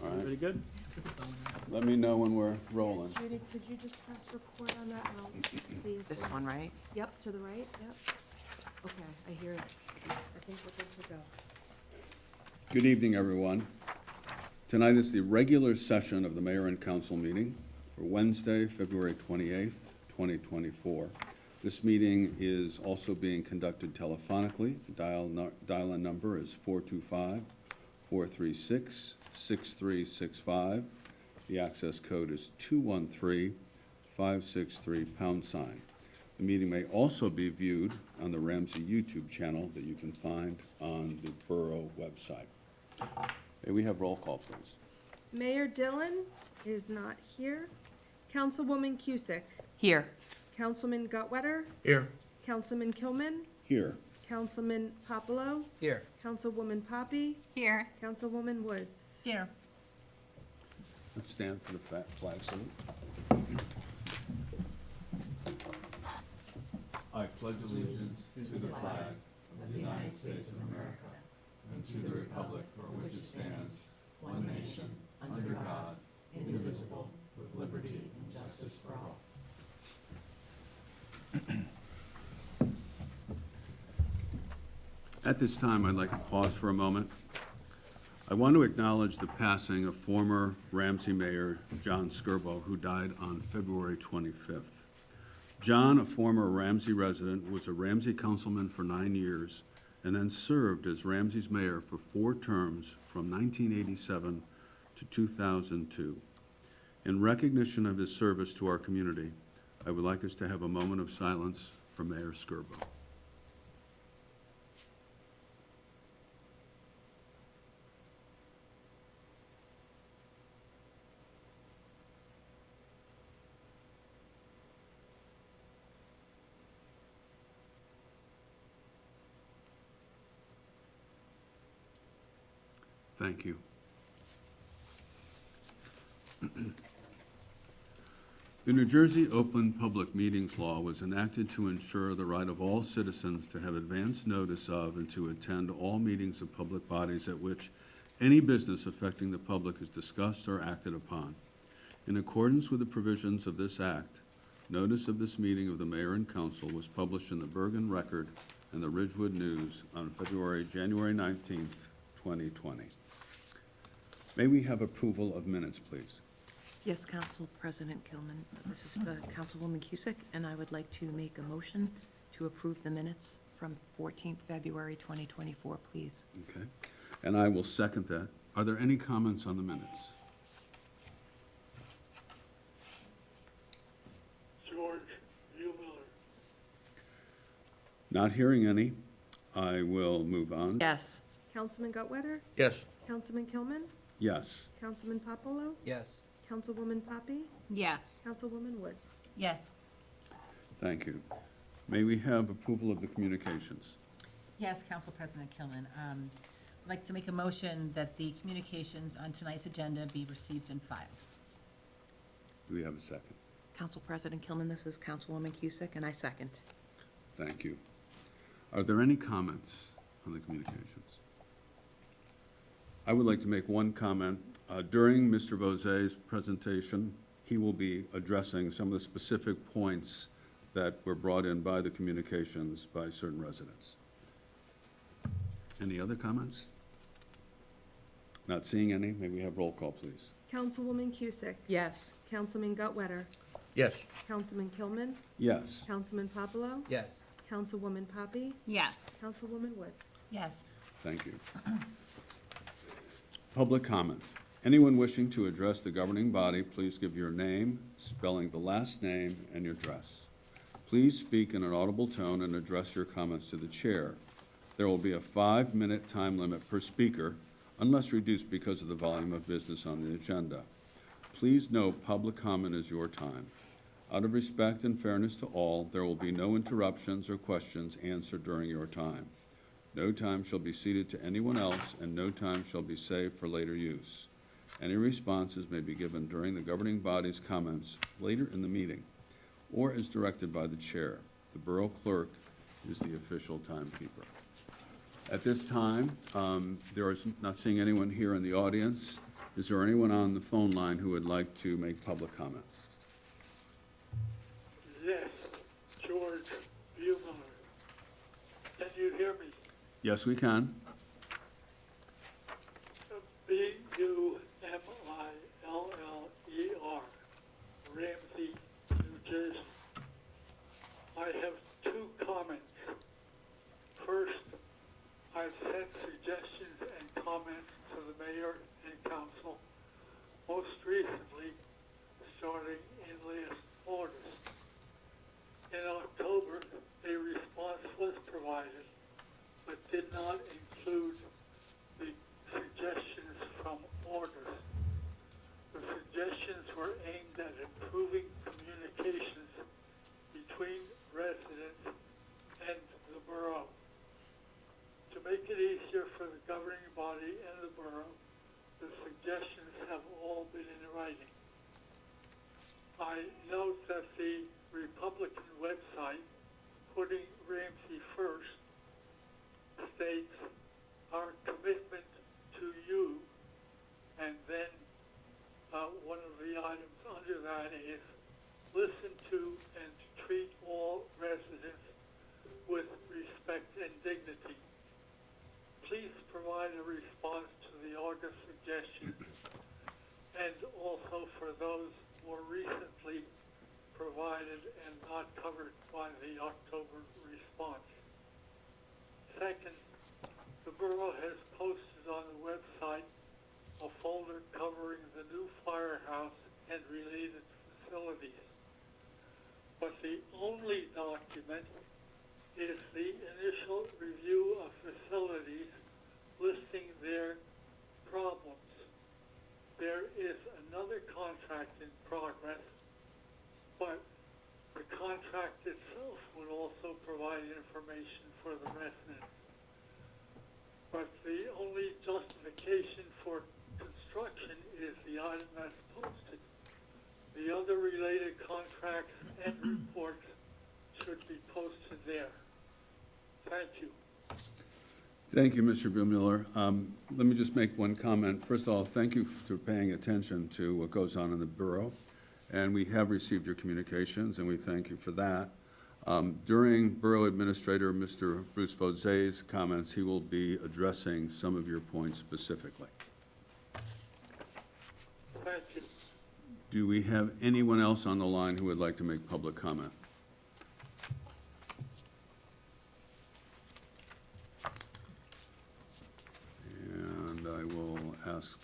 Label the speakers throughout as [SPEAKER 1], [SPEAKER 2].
[SPEAKER 1] All right,
[SPEAKER 2] Pretty good?
[SPEAKER 1] let me know when we're rolling.
[SPEAKER 3] Judy, could you just press record on that and I'll see if.
[SPEAKER 4] This
[SPEAKER 3] we're-
[SPEAKER 4] one, right?
[SPEAKER 3] Yep, to the right, yep. Okay, I hear it. I think we're good to go.
[SPEAKER 1] Good evening, everyone. Tonight is the regular session of the Mayor and Council meeting for Wednesday, February 28th, 2024. This meeting is also being conducted telephonically. The dial-in number is 425-436-6365. The access code is 213-563#. The meeting may also be viewed on the Ramsey YouTube channel that you can find on the Borough website. May we have roll call, please?
[SPEAKER 3] Mayor Dillon is not here. Councilwoman Cusick.
[SPEAKER 4] Here.
[SPEAKER 3] Councilman Gutwetter.
[SPEAKER 2] Here.
[SPEAKER 3] Councilman Kilman.
[SPEAKER 1] Here.
[SPEAKER 3] Councilman Popolo.
[SPEAKER 2] Here.
[SPEAKER 3] Councilwoman Poppy.
[SPEAKER 4] Here.
[SPEAKER 3] Councilwoman Woods.
[SPEAKER 4] Here.
[SPEAKER 1] Let's stand for the flag salute. I pledge allegiance to the flag of the United States of America and to the republic for which it stands, one nation, under God, indivisible, with liberty and justice for all. At this time, I'd like to pause for a moment. I want to acknowledge the passing of former Ramsey Mayor John Skirbo, who died on February 25th. John, a former Ramsey resident, was a Ramsey councilman for 9 years and then served as Ramsey's mayor for 4 terms from 1987 to 2002. In recognition of his service to our community, I would like us to have a moment of silence for Mayor Skirbo. Thank you. The New Jersey Open Public Meetings Law was enacted to ensure the right of all citizens to have advance notice of and to attend all meetings of public bodies at which any business affecting the public is discussed or acted upon. In accordance with the provisions of this act, notice of this meeting of the Mayor and Council was published in the Bergen Record and the Ridgewood News on January 19th, 2020. May we have approval of minutes, please?
[SPEAKER 4] Yes, Council President Kilman. This is Councilwoman Cusick, and I would like to make a motion to approve the minutes from 14th February 2024, please.
[SPEAKER 1] Okay. And I will second that. Are there any comments on the minutes?
[SPEAKER 5] George Miller.
[SPEAKER 1] Not hearing any, I will move on.
[SPEAKER 4] Yes.
[SPEAKER 3] Councilman Gutwetter.
[SPEAKER 2] Yes.
[SPEAKER 3] Councilman Kilman.
[SPEAKER 1] Yes.
[SPEAKER 3] Councilman Popolo.
[SPEAKER 2] Yes.
[SPEAKER 3] Councilwoman Poppy.
[SPEAKER 4] Yes.
[SPEAKER 3] Councilwoman Woods.
[SPEAKER 4] Yes.
[SPEAKER 1] Thank you. May we have approval of the communications?
[SPEAKER 6] Yes, Council President Kilman. I'd like to make a motion that the communications on tonight's agenda be received and filed.
[SPEAKER 1] Do we have a second?
[SPEAKER 4] Council President Kilman, this is Councilwoman Cusick, and I second.
[SPEAKER 1] Thank you. Are there any comments on the communications? I would like to make one comment. During Mr. Vozet's presentation, he will be addressing some of the specific points that were brought in by the communications by certain residents. Any other comments? Not seeing any. May we have roll call, please?
[SPEAKER 3] Councilwoman Cusick.
[SPEAKER 4] Yes.
[SPEAKER 3] Councilman Gutwetter.
[SPEAKER 2] Yes.
[SPEAKER 3] Councilman Kilman.
[SPEAKER 1] Yes.
[SPEAKER 3] Councilman Popolo.
[SPEAKER 2] Yes.
[SPEAKER 3] Councilwoman Poppy.
[SPEAKER 6] Yes.
[SPEAKER 3] Councilwoman Woods.
[SPEAKER 6] Yes.
[SPEAKER 1] Thank you. Public comment. Anyone wishing to address the governing body, please give your name, spelling the last name, and your address. Please speak in an audible tone and address your comments to the chair. There will be a 5-minute time limit per speaker, unless reduced because of the volume of business on the agenda. Please note public comment is your time. Out of respect and fairness to all, there will be no interruptions or questions answered during your time. No time shall be ceded to anyone else, and no time shall be saved for later use. Any responses may be given during the governing body's comments later in the meeting, or as directed by the chair. The borough clerk is the official timekeeper. At this time, there is not seeing anyone here in the audience. Is there anyone on the phone line who would like to make public comment?
[SPEAKER 5] Yes, George Bueller. Can you hear me?
[SPEAKER 1] Yes, we can.
[SPEAKER 5] Bummiller, Ramsey, New Jersey. I have two comments. First, I've sent suggestions and comments to the mayor and council, most recently starting in last August. In October, a response was provided, but did not include the suggestions from August. The suggestions were aimed at improving communications between residents and the borough. To make it easier for the governing body and the borough, the suggestions have all been in writing. I note that the Republican website, Putting Ramsey First, states our commitment to you, and then one of the items under that is listen to and treat all residents with respect and dignity. Please provide a response to the August suggestions and also for those more recently provided and not covered by the October response. Second, the borough has posted on the website a folder covering the new firehouse and related facilities. But the only document is the initial review of facilities listing their problems. There is another contract in progress, but the contract itself would also provide information for the residents. But the only justification for construction is the item that's posted. The other related contracts and reports should be posted there. Thank you.
[SPEAKER 1] Thank you, Mr. Bueller. Let me just make one comment. First of all, thank you for paying attention to what goes on in the borough. And we have received your communications, and we thank you for that. During Borough Administrator Mr. Bruce Vozet's comments, he will be addressing some of your points specifically.
[SPEAKER 5] Thank you.
[SPEAKER 1] Do we have anyone else on the line who would like to make public comment? And I will ask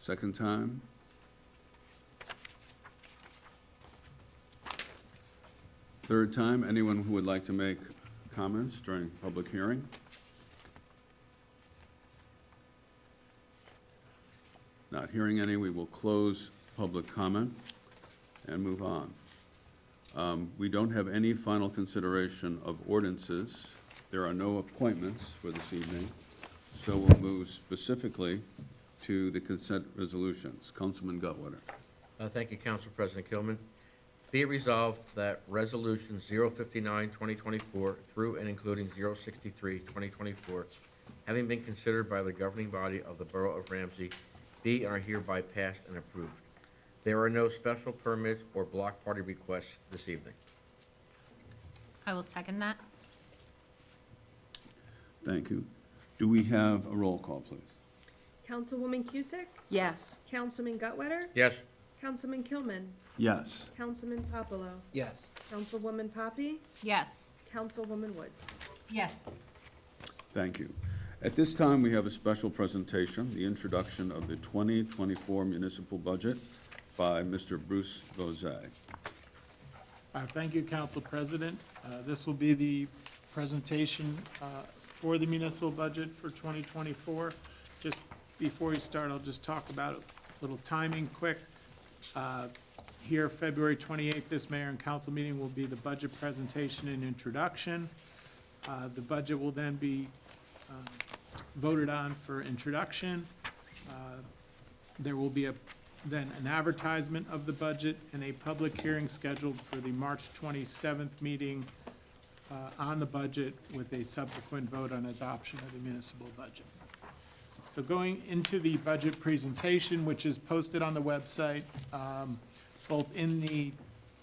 [SPEAKER 1] second time. Third time, anyone who would like to make comments during public hearing? Not hearing any, we will close public comment and move on. We don't have any final consideration of ordinances. There are no appointments for this evening, so we'll move specifically to the consent resolutions. Councilman Gutwetter.
[SPEAKER 2] Thank you, Council President Kilman. Be it resolved that Resolution 059-2024 through and including 063-2024, having been considered by the governing body of the Borough of Ramsey, be and are hereby passed and approved. There are no special permits or block party requests this evening.
[SPEAKER 7] I will second that.
[SPEAKER 1] Thank you. Do we have a roll call, please?
[SPEAKER 3] Councilwoman Cusick?
[SPEAKER 4] Yes.
[SPEAKER 3] Councilman Gutwetter?
[SPEAKER 2] Yes.
[SPEAKER 3] Councilman Kilman?
[SPEAKER 1] Yes.
[SPEAKER 3] Councilman Popolo?
[SPEAKER 8] Yes.
[SPEAKER 3] Councilwoman Poppy?
[SPEAKER 7] Yes.
[SPEAKER 3] Councilwoman Woods?
[SPEAKER 6] Yes.
[SPEAKER 1] Thank you. At this time, we have a special presentation, the introduction of the 2024 municipal budget by Mr. Bruce Vozet.
[SPEAKER 8] Thank you, Council President. This will be the presentation for the municipal budget for 2024. Just before we start, I'll just talk about a little timing quick. Here, February 28th, this mayor and council meeting will be the budget presentation and introduction. The budget will then be voted on for introduction. There will be then an advertisement of the budget and a public hearing scheduled for the March 27th meeting on the budget with a subsequent vote on adoption of the municipal budget. So going into the budget presentation, which is posted on the website, both in the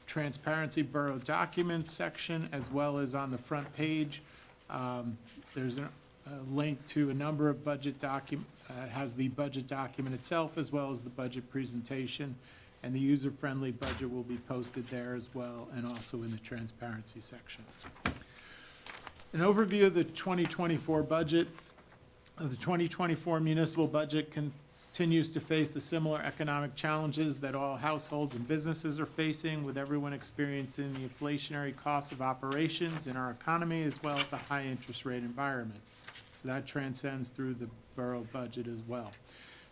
[SPEAKER 8] Transparency Borough Documents section as well as on the front page, there's a link to a number of budget it has the budget document itself as well as the budget presentation, and the user-friendly budget will be posted there as well, and also in the transparency section. An overview of the 2024 budget. The 2024 municipal budget continues to face the similar economic challenges that all households and businesses are facing, with everyone experiencing the inflationary costs of operations in our economy as well as a high interest rate environment. So that transcends through the borough budget as well.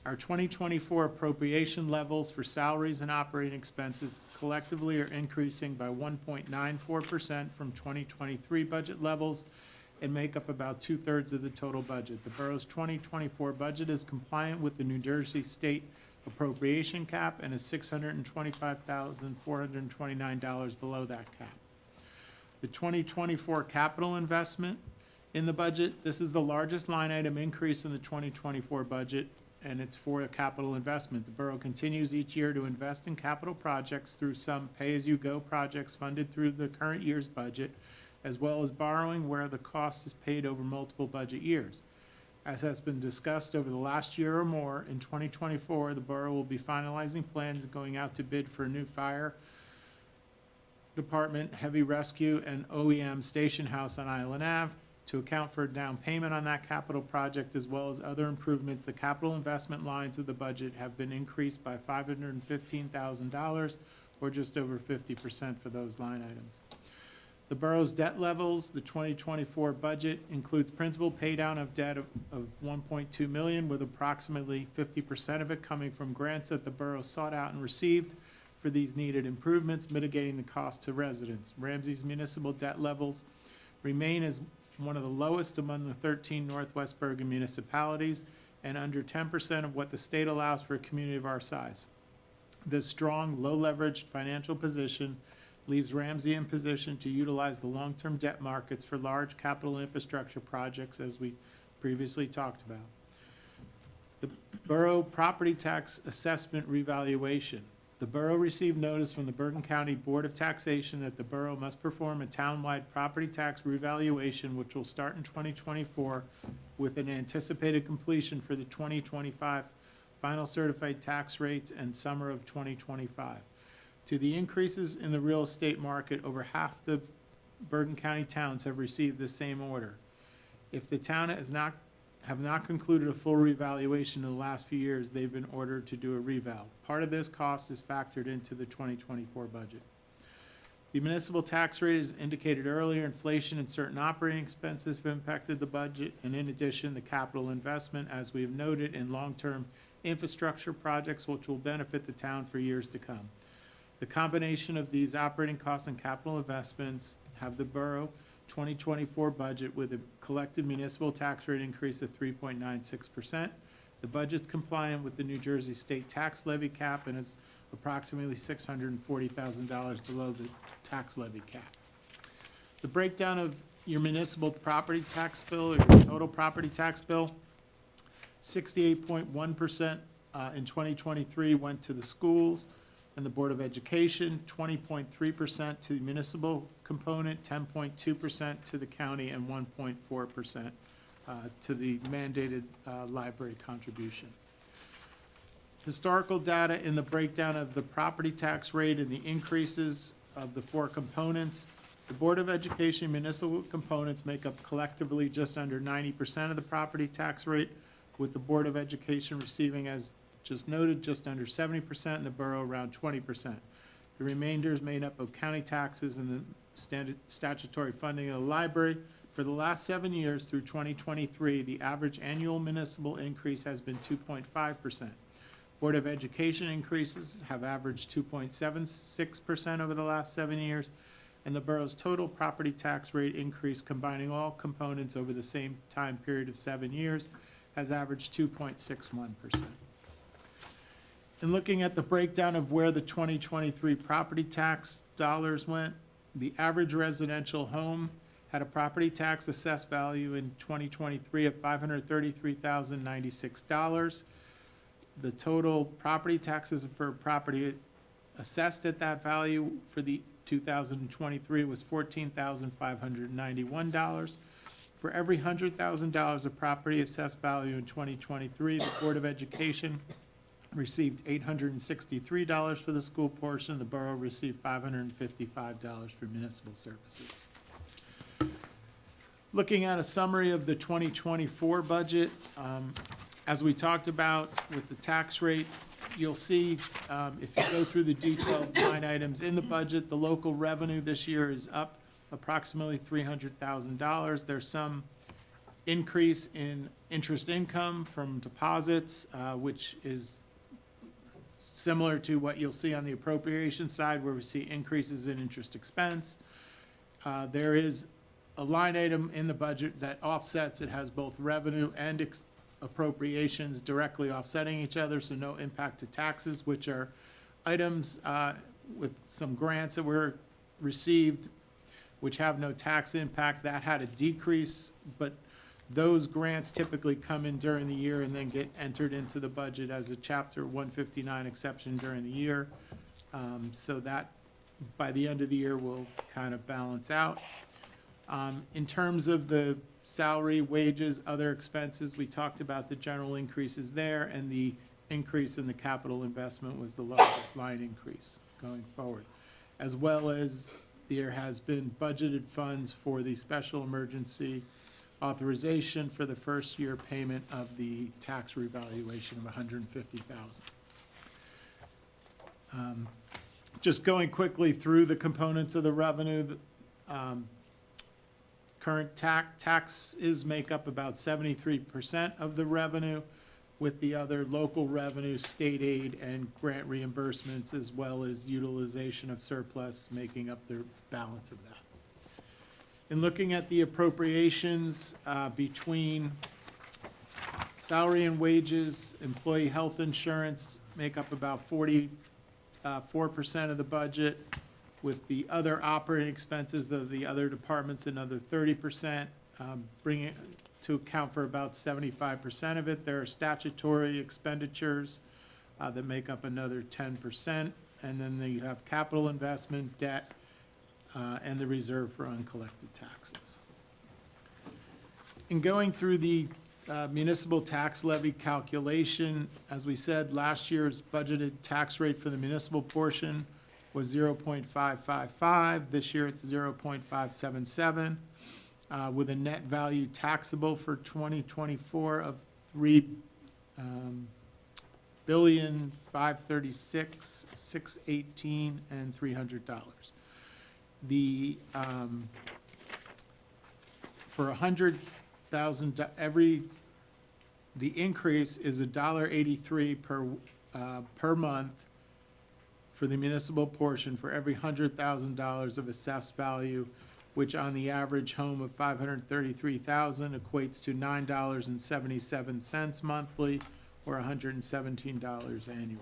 [SPEAKER 8] Our 2024 appropriation levels for salaries and operating expenses collectively are increasing by 1.94% from 2023 budget levels and make up about 2/3 of the total budget. The borough's 2024 budget is compliant with the New Jersey State appropriation cap and is $625,429 below that cap. The 2024 capital investment in the budget, this is the largest line item increase in the 2024 budget, and it's for a capital investment. The borough continues each year to invest in capital projects through some pay-as-you-go projects funded through the current year's budget, as well as borrowing where the cost is paid over multiple budget years. As has been discussed over the last year or more, in 2024, the borough will be finalizing plans and going out to bid for a new fire department, heavy rescue, and OEM station house on Island Ave. To account for a down payment on that capital project as well as other improvements, the capital investment lines of the budget have been increased by $515,000, or just over 50% for those line items. The borough's debt levels, the 2024 budget includes principal paydown of debt of $1.2 million, with approximately 50% of it coming from grants that the borough sought out and received for these needed improvements, mitigating the cost to residents. Ramsey's municipal debt levels remain as one of the lowest among the 13 Northwest Bergen municipalities and under 10% of what the state allows for a community of our size. This strong, low-leveraged financial position leaves Ramsey in position to utilize the long-term debt markets for large capital infrastructure projects, as we previously talked about. The borough property tax assessment revaluation. The borough received notice from the Bergen County Board of Taxation that the borough must perform a townwide property tax revaluation, which will start in 2024 with an anticipated completion for the 2025 final certified tax rates and summer of 2025. To the increases in the real estate market, over half the Bergen County towns have received the same order. If the town have not concluded a full revaluation in the last few years, they've been ordered to do a reval. Part of this cost is factored into the 2024 budget. The municipal tax rate, as indicated earlier, inflation and certain operating expenses have impacted the budget, and in addition, the capital investment, as we have noted, in long-term infrastructure projects which will benefit the town for years to come. The combination of these operating costs and capital investments have the borough 2024 budget with a collected municipal tax rate increase of 3.96%. The budget's compliant with the New Jersey state tax levy cap and is approximately $640,000 below the tax levy cap. The breakdown of your municipal property tax bill, or your total property tax bill, 68.1% in 2023 went to the schools and the Board of Education, 20.3% to the municipal component, 10.2% to the county, and 1.4% to the mandated library contribution. Historical data in the breakdown of the property tax rate and the increases of the four components. The Board of Education municipal components make up collectively just under 90% of the property tax rate, with the Board of Education receiving, as just noted, just under 70%, and the borough around 20%. The remainder is made up of county taxes and the standard statutory funding of the library. For the last 7 years through 2023, the average annual municipal increase has been 2.5%. Board of Education increases have averaged 2.76% over the last 7 years, and the borough's total property tax rate increase, combining all components over the same time period of 7 years, has averaged 2.61%. In looking at the breakdown of where the 2023 property tax dollars went, the average residential home had a property tax assessed value in 2023 of $533,096. The total property taxes for property assessed at that value for the 2023 was $14,591. For every $100,000 of property assessed value in 2023, the Board of Education received $863 for the school portion. The borough received $555 for municipal services. Looking at a summary of the 2024 budget, as we talked about with the tax rate, you'll see, if you go through the detailed line items in the budget, the local revenue this year is up approximately $300,000. There's some increase in interest income from deposits, which is similar to what you'll see on the appropriation side, where we see increases in interest expense. There is a line item in the budget that offsets. It has both revenue and appropriations directly offsetting each other, so no impact to taxes, which are items with some grants that were received which have no tax impact. That had a decrease, but those grants typically come in during the year and then get entered into the budget as a Chapter 159 exception during the year. So that, by the end of the year, will kind of balance out. In terms of the salary, wages, other expenses, we talked about the general increases there, and the increase in the capital investment was the largest line increase going forward, as well as there has been budgeted funds for the special emergency authorization for the first year payment of the tax revaluation of $150,000. Just going quickly through the components of the revenue, current taxes make up about 73% of the revenue, with the other local revenue, state aid, and grant reimbursements, as well as utilization of surplus, making up the balance of that. In looking at the appropriations, between salary and wages, employee health insurance make up about 44% of the budget, with the other operating expenses of the other departments another 30%, bringing it to account for about 75% of it. There are statutory expenditures that make up another 10%, and then you have capital investment, debt, and the reserve for uncollected taxes. In going through the municipal tax levy calculation, as we said, last year's budgeted tax rate for the municipal portion was 0.555. This year it's 0.577, with a net value taxable for 2024 of $3,536,618 and $300. The for 100,000 the increase is $1.83 per month for the municipal portion for every $100,000 of assessed value, which on the average home of $533,000 equates to $9.77 monthly, or $117 annually.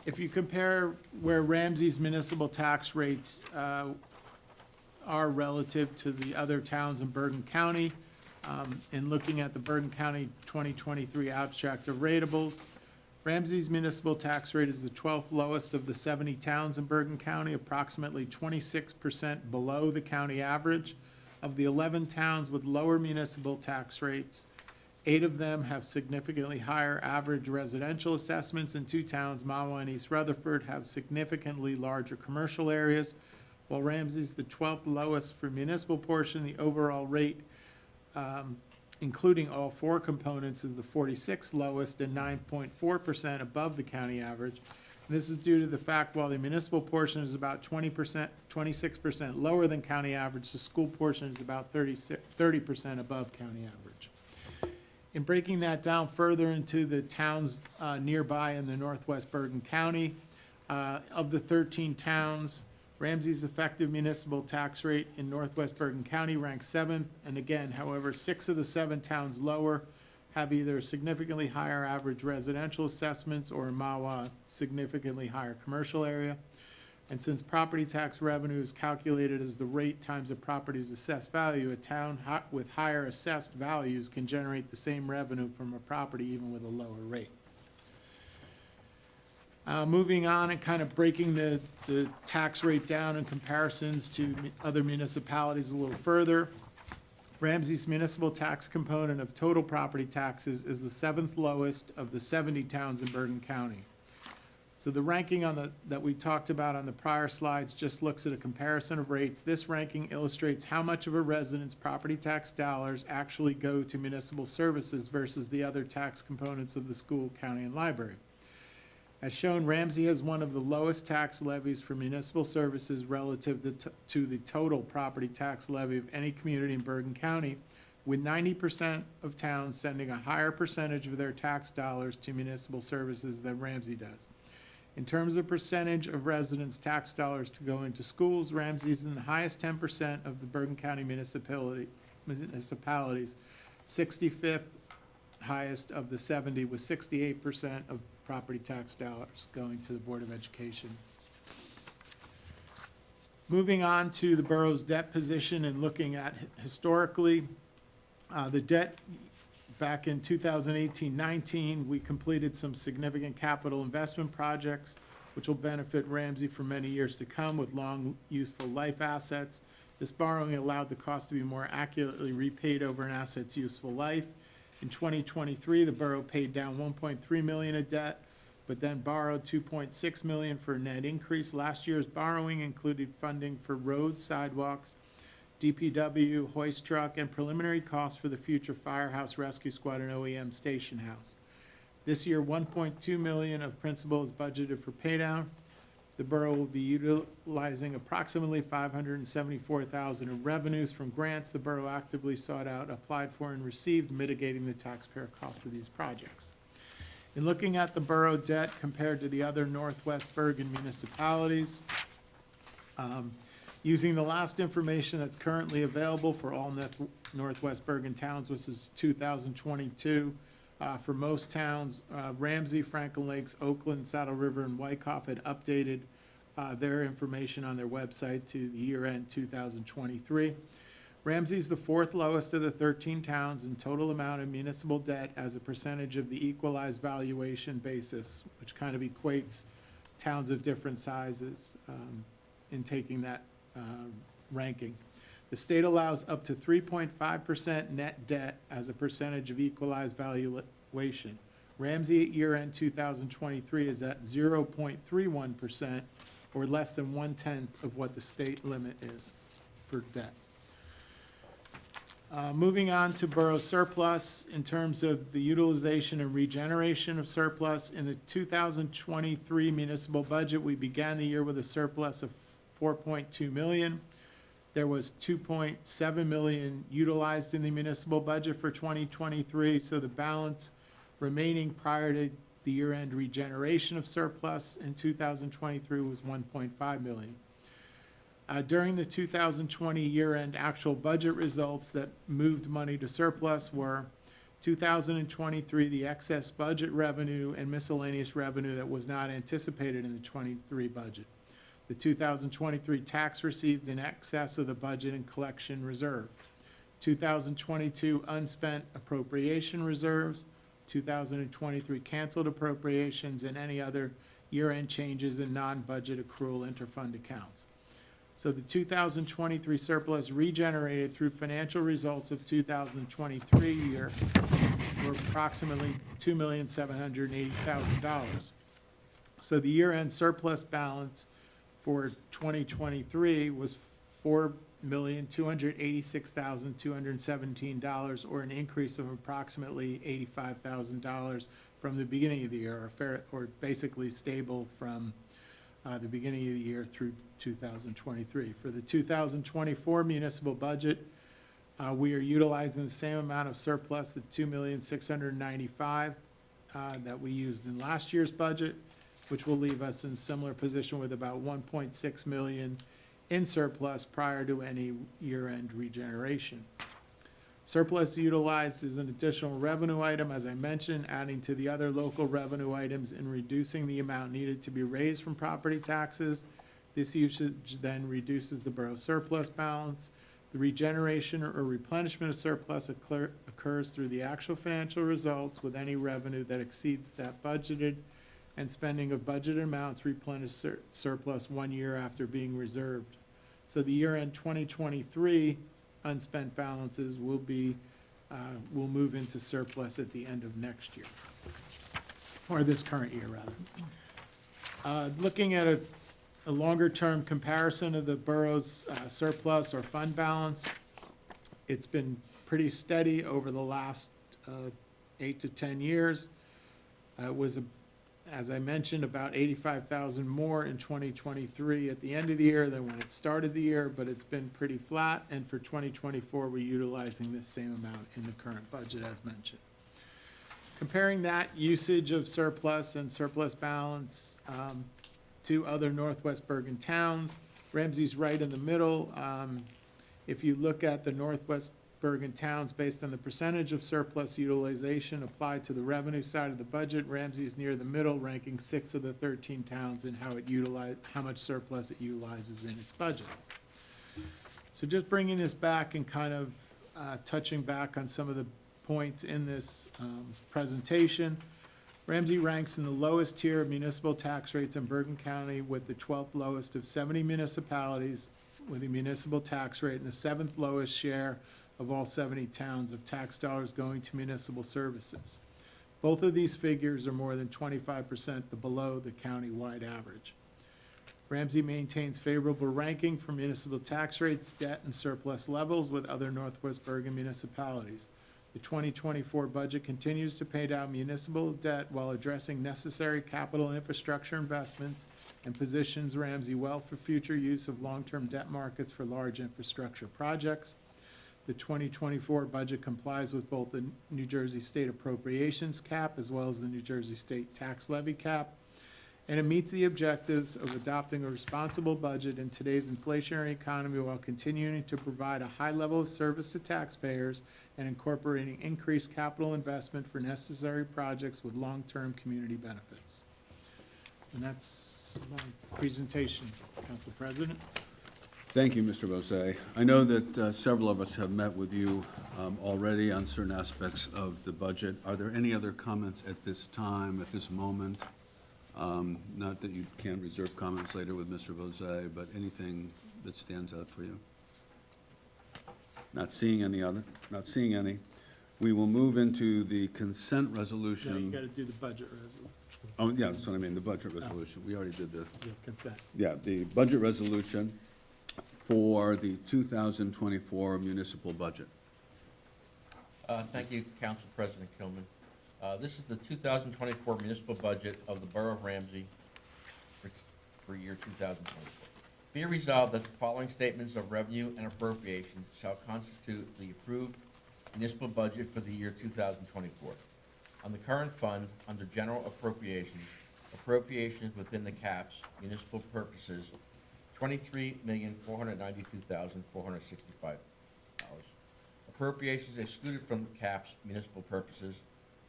[SPEAKER 8] If you compare where Ramsey's municipal tax rates are relative to the other towns in Bergen County, in looking at the Bergen County 2023 abstract of ratables, Ramsey's municipal tax rate is the 12th lowest of the 70 towns in Bergen County, approximately 26% below the county average. Of the 11 towns with lower municipal tax rates, 8 of them have significantly higher average residential assessments, and 2 towns, Mahwah and East Rutherford, have significantly larger commercial areas. While Ramsey's the 12th lowest for municipal portion, the overall rate, including all 4 components, is the 46th lowest and 9.4% above the county average. And this is due to the fact while the municipal portion is about 26% lower than county average, the school portion is about 30% above county average. In breaking that down further into the towns nearby in the northwest Bergen County, of the 13 towns, Ramsey's effective municipal tax rate in northwest Bergen County ranks 7th, and again, however, 6 of the 7 towns lower have either significantly higher average residential assessments or in Mahwah, significantly higher commercial area. And since property tax revenue is calculated as the rate times a property's assessed value, a town with higher assessed values can generate the same revenue from a property even with a lower rate. Moving on and kind of breaking the tax rate down in comparisons to other municipalities a little further. Ramsey's municipal tax component of total property taxes is the 7th lowest of the 70 towns in Bergen County. So the ranking that we talked about on the prior slides just looks at a comparison of rates. This ranking illustrates how much of a resident's property tax dollars actually go to municipal services versus the other tax components of the school, county, and library. As shown, Ramsey has one of the lowest tax levies for municipal services relative to the total property tax levy of any community in Bergen County, with 90% of towns sending a higher percentage of their tax dollars to municipal services than Ramsey does. In terms of percentage of residents' tax dollars to go into schools, Ramsey is in the highest 10% of the Bergen County municipalities, 65th highest of the 70, with 68% of property tax dollars going to the Board of Education. Moving on to the borough's debt position and looking at historically, the debt back in 2018-19, we completed some significant capital investment projects which will benefit Ramsey for many years to come with long useful life assets. This borrowing allowed the cost to be more accurately repaid over an asset's useful life. In 2023, the borough paid down $1.3 million of debt, but then borrowed $2.6 million for a net increase. Last year's borrowing included funding for roads, sidewalks, DPW, hoist truck, and preliminary costs for the future firehouse, rescue squad, and OEM station house. This year, $1.2 million of principal is budgeted for paydown. The borough will be utilizing approximately $574,000 of revenues from grants the borough actively sought out, applied for, and received, mitigating the taxpayer cost of these projects. In looking at the borough debt compared to the other Northwest Bergen municipalities, using the last information that's currently available for all Northwest Bergen towns, which is 2022, for most towns, Ramsey, Franklin Lakes, Oakland, Saddle River, and Wyckoff had updated their information on their website to the year-end 2023. Ramsey is the 4th lowest of the 13 towns in total amount of municipal debt as a percentage of the equalized valuation basis, which kind of equates towns of different sizes in taking that ranking. The state allows up to 3.5% net debt as a percentage of equalized valuation. Ramsey at year-end 2023 is at 0.31%, or less than 1/10 of what the state limit is for debt. Moving on to borough surplus, in terms of the utilization and regeneration of surplus. In the 2023 municipal budget, we began the year with a surplus of $4.2 million. There was $2.7 million utilized in the municipal budget for 2023, so the balance remaining prior to the year-end regeneration of surplus in 2023 was $1.5 million. During the 2020 year-end actual budget results that moved money to surplus were 2023, the excess budget revenue and miscellaneous revenue that was not anticipated in the 23 budget. The 2023 tax received in excess of the budget and collection reserve. 2022 unspent appropriation reserves, 2023 canceled appropriations, and any other year-end changes in non-budget accrual interfund accounts. So the 2023 surplus regenerated through financial results of 2023 year were approximately $2,780,000. So the year-end surplus balance for 2023 was $4,286,217, or an increase of approximately $85,000 from the beginning of the year, or basically stable from the beginning of the year through 2023. For the 2024 municipal budget, we are utilizing the same amount of surplus, the $2,695,000 that we used in last year's budget, which will leave us in similar position with about $1.6 million in surplus prior to any year-end regeneration. Surplus utilized as an additional revenue item, as I mentioned, adding to the other local revenue items and reducing the amount needed to be raised from property taxes. This usage then reduces the borough surplus balance. The regeneration or replenishment of surplus occurs through the actual financial results, with any revenue that exceeds that budgeted and spending of budgeted amounts replenish surplus 1 year after being reserved. So the year-end 2023 unspent balances will move into surplus at the end of next year, or this current year, rather. Looking at a longer-term comparison of the borough's surplus or fund balance, it's been pretty steady over the last 8 to 10 years. It was, as I mentioned, about 85,000 more in 2023 at the end of the year than when it started the year, but it's been pretty flat, and for 2024, we're utilizing the same amount in the current budget as mentioned. Comparing that usage of surplus and surplus balance to other Northwest Bergen towns, Ramsey's right in the middle. If you look at the Northwest Bergen towns based on the percentage of surplus utilization applied to the revenue side of the budget, Ramsey's near the middle, ranking 6 of the 13 towns in how much surplus it utilizes in its budget. So just bringing this back and kind of touching back on some of the points in this presentation. Ramsey ranks in the lowest tier of municipal tax rates in Bergen County, with the 12th lowest of 70 municipalities with a municipal tax rate, and the 7th lowest share of all 70 towns of tax dollars going to municipal services. Both of these figures are more than 25% below the county-wide average. Ramsey maintains favorable ranking for municipal tax rates, debt, and surplus levels with other Northwest Bergen municipalities. The 2024 budget continues to pay down municipal debt while addressing necessary capital infrastructure investments, and positions Ramsey well for future use of long-term debt markets for large infrastructure projects. The 2024 budget complies with both the New Jersey State appropriations cap as well as the New Jersey State tax levy cap, and it meets the objectives of adopting a responsible budget in today's inflationary economy while continuing to provide a high level of service to taxpayers and incorporating increased capital investment for necessary projects with long-term community benefits. And that's my presentation, Council President.
[SPEAKER 1] Thank you, Mr. Bose. I know that several of us have met with you already on certain aspects of the budget. Are there any other comments at this time, at this moment? Not that you can't reserve comments later with Mr. Bose, but anything that stands out for you? Not seeing any. We will move into the consent
[SPEAKER 8] Now
[SPEAKER 1] resolution.
[SPEAKER 8] you gotta do the budget resolution,
[SPEAKER 1] Oh, yeah, that's what I mean, the budget resolution. We already did the,
[SPEAKER 8] the consent.
[SPEAKER 1] yeah, the budget resolution for the 2024 municipal budget.
[SPEAKER 2] Thank you, Council President Kilman. This is the 2024 municipal budget of the Borough of Ramsey for year 2024. Be it resolved that the following statements of revenue and appropriation shall constitute the approved municipal budget for the year 2024. On the current fund, under general appropriations, appropriations within the caps, municipal purposes, $23,492,465. Appropriations excluded from the caps, municipal purposes,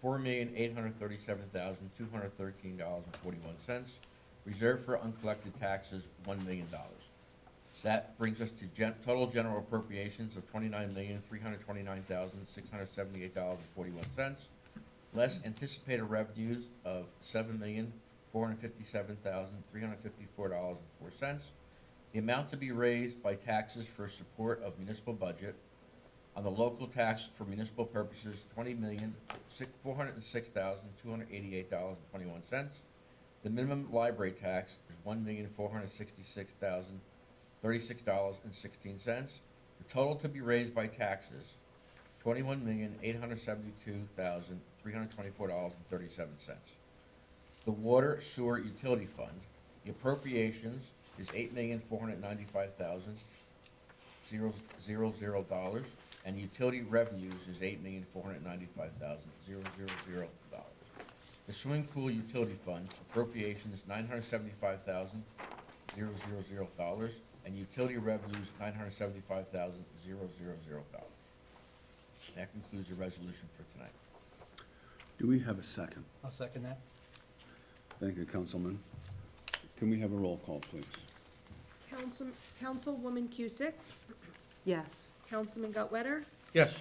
[SPEAKER 2] $4,837,213.41. Reserved for uncollected taxes, $1 million. That brings us to total general appropriations of $29,329,678.41, less anticipated revenues of $7,457,354.04. The amount to be raised by taxes for support of municipal budget. On the local tax for municipal purposes, $20,406,288.21. The minimum library tax is $1,466,036.16. The total to be raised by taxes, $21,872,324.37. The water sewer utility fund, the appropriations is $8,495,000, and utility revenues is $8,495,000. The swimming pool utility fund appropriation is $975,000, and utility revenues $975,000. That concludes the resolution for tonight.
[SPEAKER 1] Do we have a second?
[SPEAKER 9] I'll second that.
[SPEAKER 1] Thank you, Councilman. Can we have a roll call, please?
[SPEAKER 3] Councilwoman Cusick,
[SPEAKER 4] Yes.
[SPEAKER 3] Councilman Gotwetter,
[SPEAKER 2] Yes.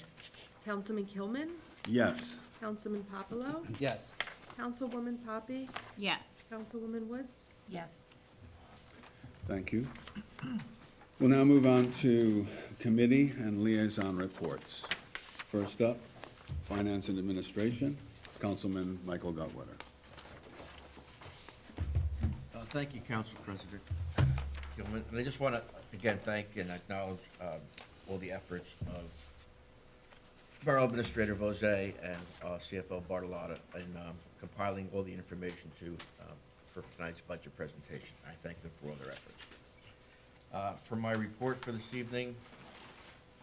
[SPEAKER 3] Councilman Kilman,
[SPEAKER 1] Yes.
[SPEAKER 3] Councilman Popolo,
[SPEAKER 2] Yes.
[SPEAKER 3] Councilwoman Poppy,
[SPEAKER 7] Yes.
[SPEAKER 3] Councilwoman Woods.
[SPEAKER 6] Yes.
[SPEAKER 1] Thank you. We'll now move on to committee and liaison reports. First up, Finance and Administration, Councilman Michael Gotwetter.
[SPEAKER 2] Thank you, Council President Gilman. And I just want to, again, thank and acknowledge all the efforts of Borough Administrator Vose and CFO Bartolotta in compiling all the information for tonight's budget presentation. I thank them for all their efforts. For my report for this evening,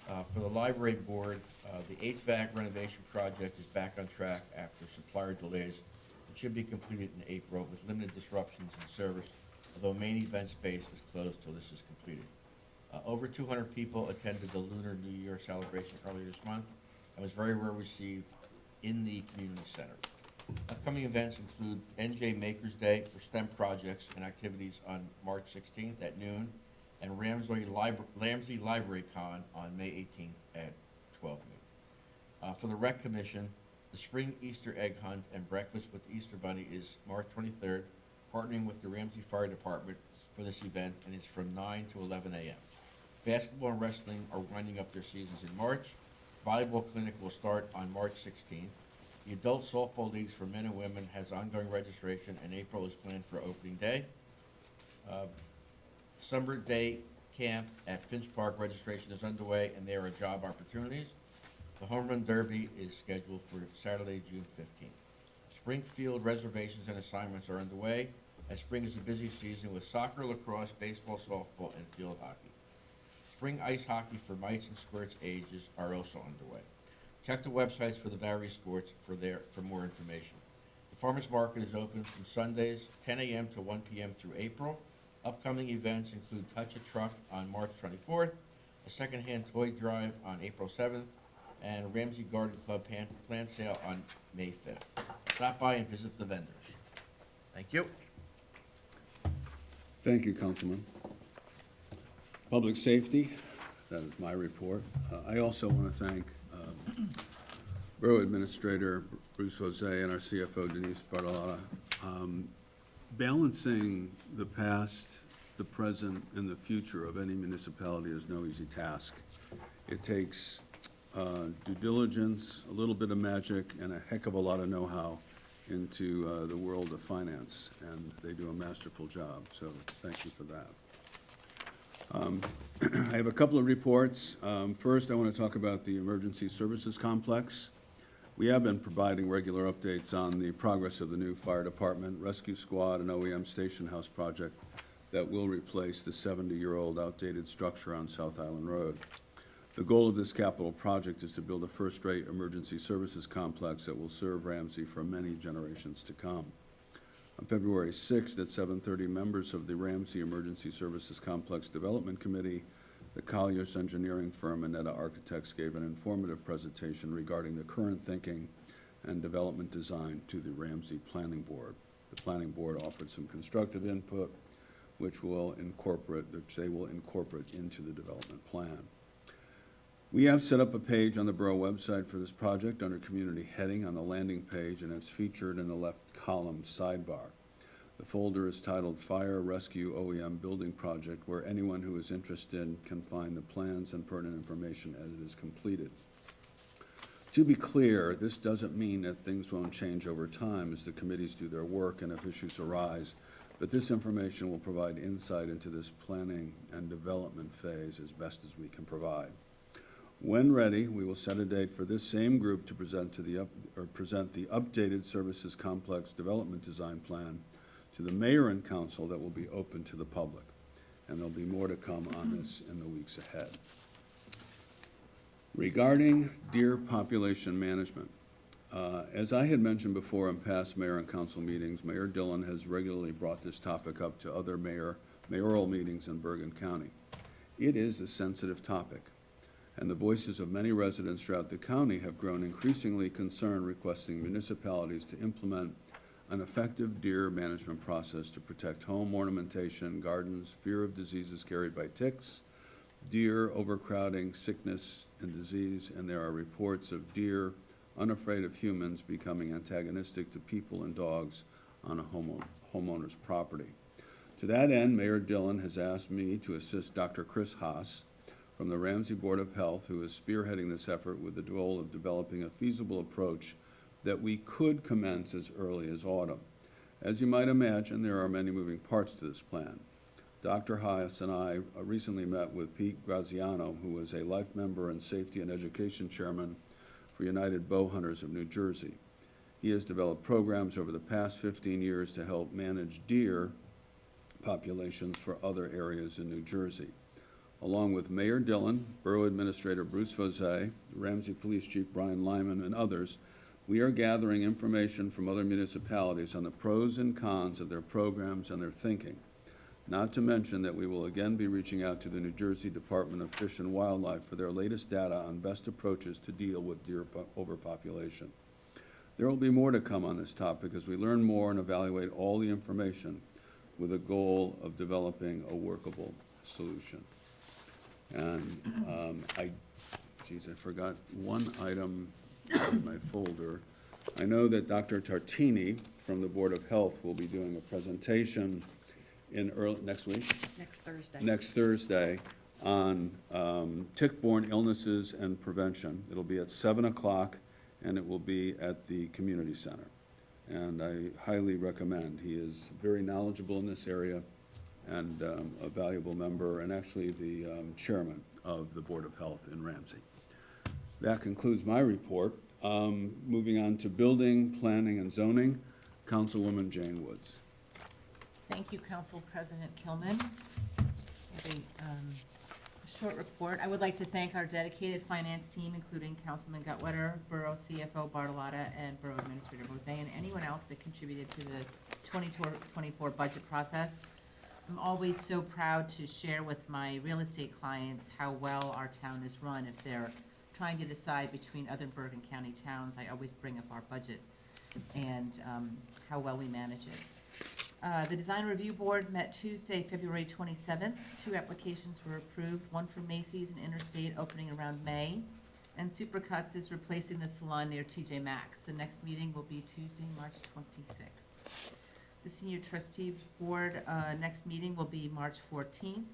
[SPEAKER 2] for the library board, the HVAC renovation project is back on track after supplier delays. It should be completed in April with limited disruptions in service, although main event space is closed till this is completed. Over 200 people attended the Lunar New Year celebration earlier this month and was very well received in the community center. Upcoming events include NJ Makers Day for STEM projects and activities on March 16th at noon, and Ramsey Library Con on May 18th at 12 noon. For the Rec Commission, the Spring Easter Egg Hunt and Breakfast with the Easter Bunny is March 23rd, partnering with the Ramsey Fire Department for this event, and it's from 9 to 11 a.m. Basketball and wrestling are winding up their seasons in March. Volleyball clinic will start on March 16th. The adult softball leagues for men and women has ongoing registration, and April is planned for opening day. Summer day camp at Finch Park registration is underway, and there are job opportunities. The Home Run Derby is scheduled for Saturday, June 15th. Springfield reservations and assignments are underway, as spring is a busy season with soccer, lacrosse, baseball, softball, and field hockey. Spring ice hockey for mites and squirts ages are also underway. Check the websites for the various sports for more information. The farmers market is open from Sundays, 10 a.m. to 1 p.m. through April. Upcoming events include Touch a Truck on March 24th, a secondhand toy drive on April 7th, and Ramsey Garden Club plant sale on May 5th. Stop by and visit the vendors. Thank you.
[SPEAKER 1] Thank you, Councilman. Public safety, that is my report. I also want to thank Borough Administrator Bruce Jose and our CFO Denise Bartolotta. Balancing the past, the present, and the future of any municipality is no easy task. It takes due diligence, a little bit of magic, and a heck of a lot of know-how into the world of finance, and they do a masterful job, so thank you for that. I have a couple of reports. First, I want to talk about the Emergency Services Complex. We have been providing regular updates on the progress of the new fire department, rescue squad, and OEM station house project that will replace the 70-year-old outdated structure on South Island Road. The goal of this capital project is to build a first-rate emergency services complex that will serve Ramsey for many generations to come. On February 6th at 7:30, members of the Ramsey Emergency Services Complex Development Committee, the Colliers engineering firm, and Netta Architects gave an informative presentation regarding the current thinking and development design to the Ramsey Planning Board. The Planning Board offered some constructive input, which they will incorporate into the development plan. We have set up a page on the Borough website for this project under Community heading on the landing page, and it's featured in the left column sidebar. The folder is titled Fire Rescue OEM Building Project, where anyone who is interested can find the plans and pertinent information as it is completed. To be clear, this doesn't mean that things won't change over time as the committees do their work and if issues arise, but this information will provide insight into this planning and development phase as best as we can provide. When ready, we will set a date for this same group to present the updated services complex development design plan to the mayor and council that will be open to the public. And there'll be more to come on this in the weeks ahead. Regarding deer population management, as I had mentioned before in past mayor and council meetings, Mayor Dillon has regularly brought this topic up to other mayoral meetings in Bergen County. It is a sensitive topic, and the voices of many residents throughout the county have grown increasingly concerned, requesting municipalities to implement an effective deer management process to protect home ornamentation, gardens, fear of diseases carried by ticks, deer overcrowding, sickness and disease, and there are reports of deer unafraid of humans becoming antagonistic to people and dogs on a homeowner's property. To that end, Mayor Dillon has asked me to assist Dr. Chris Haas from the Ramsey Board of Health, who is spearheading this effort with the goal of developing a feasible approach that we could commence as early as autumn. As you might imagine, there are many moving parts to this plan. Dr. Haas and I recently met with Pete Graziano, who is a life member and safety and education chairman for United Bow Hunters of New Jersey. He has developed programs over the past 15 years to help manage deer populations for other areas in New Jersey. Along with Mayor Dillon, Borough Administrator Bruce Vosay, Ramsey Police Chief Brian Lyman, and others, we are gathering information from other municipalities on the pros and cons of their programs and their thinking. Not to mention that we will again be reaching out to the New Jersey Department of Fish and Wildlife for their latest data on best approaches to deal with deer overpopulation. There will be more to come on this topic as we learn more and evaluate all the information with a goal of developing a workable solution. And I forgot one item in my folder. I know that Dr. Tartini from the Board of Health will be doing a presentation in next week? Next Thursday on tick-borne illnesses and prevention. It'll be at 7 o'clock, and it will be at the community center. And I highly recommend. He is very knowledgeable in this area and a valuable member, and actually the chairman of the Board of Health in Ramsey. That concludes my report. Moving on to building, planning, and zoning, Councilwoman Jane Woods.
[SPEAKER 6] Thank you, Council President Kilman. A short report. I would like to thank our dedicated finance team, including Councilman Gutwetter, Borough CFO Bartolotta, and Borough Administrator Jose, and anyone else that contributed to the 2024 budget process. I'm always so proud to share with my real estate clients how well our town is run. If they're trying to decide between other Bergen County towns, I always bring up our budget and how well we manage it. The Design Review Board met Tuesday, February 27th. 2 applications were approved, one for Macy's and Interstate opening around May, and Supercuts is replacing the salon near TJ Maxx. The next meeting will be Tuesday, March 26th. The Senior Trustee Board next meeting will be March 14th.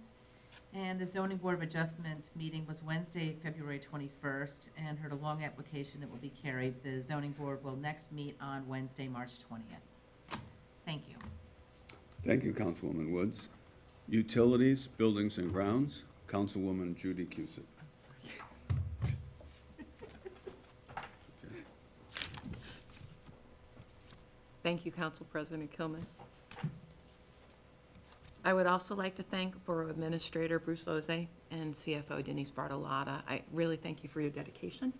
[SPEAKER 6] And the Zoning Board of Adjustment meeting was Wednesday, February 21st, and heard a long application that will be carried. The Zoning Board will next meet on Wednesday, March 20th. Thank you.
[SPEAKER 1] Thank you, Councilwoman Woods. Utilities, Buildings and Grounds, Councilwoman Judy Cusick.
[SPEAKER 4] Thank you, Council President Kilman. I would also like to thank Borough Administrator Bruce Vosay and CFO Denise Bartolotta. I really thank you for your dedication